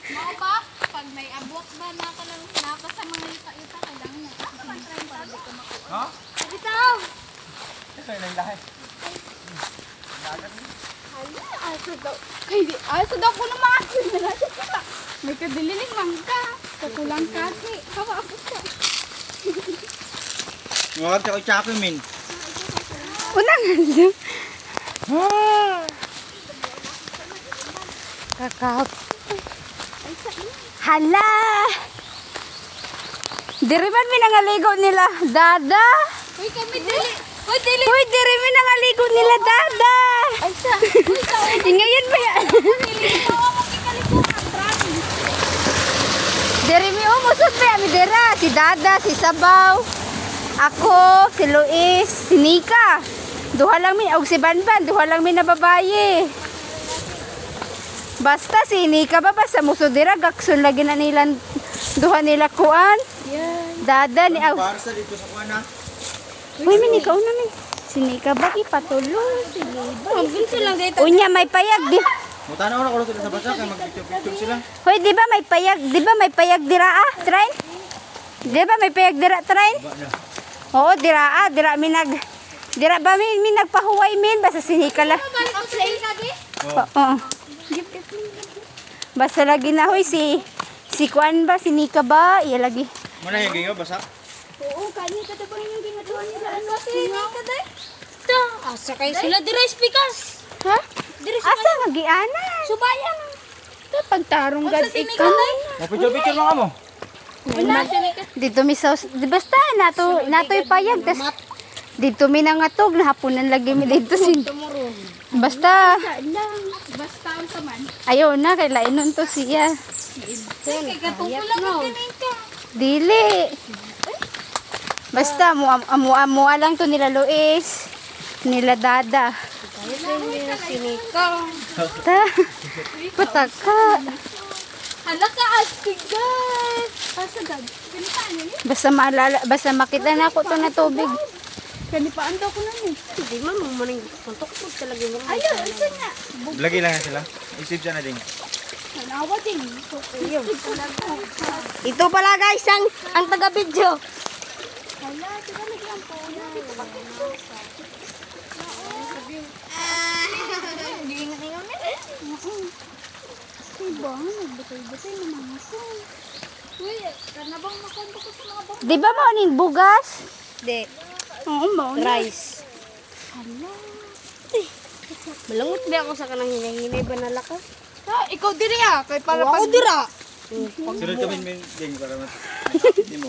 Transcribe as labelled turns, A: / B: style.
A: Mau ba? Pag may abot ba naka sa mga yuta-yuta kailangan na.
B: Ha?
A: Bitaw!
B: Ito yung lahat.
A: Aso daw ko naman. May kadililing mangga. Kakulang kaki. Hawa ako siya.
B: Huwag ka tsako min.
C: Unang kakap. Hala! Diri man minangaligo nila, Dada.
A: Uy, kami dili. Uy, dili.
C: Uy, diri minangaligo nila, Dada.
A: Ay, sa.
C: Ngayon ba yan? Diri mi umusot ba yan? Dira, si Dada, si Sabaw. Ako, si Luis, si Nika. Duha lang mi, og si Banban, duha lang mi na babaye. Basta si Nika ba basta musod dira gakson lagi na nilang duha nila kuan. Dada ni aw.
B: Para sa dito sa kuana.
C: Uy, mi Nika una mi. Si Nika ba ipatuloy?
A: Ginso lang dito.
C: Unya may payag di.
B: Mutanaw na ko sila sa basa kay mag-picture sila.
C: Hoy, di ba may payag dira ah, train? Di ba may payag dira train?
B: Ba na.
C: Oo, dira ah, dira ba mi nagpahuway min basta si Nika la. Oo. Basta lagi na hoy si kuan ba si Nika ba iya lagi.
B: Muna yung gingaw basa.
A: Oo, kani ka ba yung ginagawa nila? Ano si Nika day? Asa kayo sila dire speakers.
C: Ha? Asa magiana?
A: Subayan.
C: Pagtarong gad ikaw.
B: Mapicture mga mo.
C: Dito mi sa basta natoy payag tas dito mi nangatog nahaponan lagi mi dito sin. Basta
A: Basta ang taman.
C: ayaw na kay lainon to siya.
A: Kaya katupo lang ang kinika.
C: Dili. Basta mo lang to nila Luis, nila Dada.
A: Sinika.
C: Ta. Pataka.
A: Hala ka astigan. Pasagad. Ganipaan niya?
C: Basta makita na ako to na tubig.
A: Ganipaan daw ko na niya.
D: Hindi man mo maning kontok mo talaga mo.
A: Ayun, isa na.
B: Lagi lang sila. Isip siya na din.
A: Sanawa din.
D: Ito pala guys ang taga-video.
A: Hala, sila nagyan po na. Giingat-ingat niya. Diba? Nagbutay-butay naman ako. Uy, kanabang makonto ko sa mga bang.
C: Di ba maunin bugas?
D: Di.
C: Oo, maunin.
D: Rice.
A: Hala.
D: Malangot ba ako sa kanang hinay-hinay ba nalaka?
A: Ha, ikaw diri ah. Kay para
D: Ako dira.
B: Sunod kami din para mat. Hindi mo.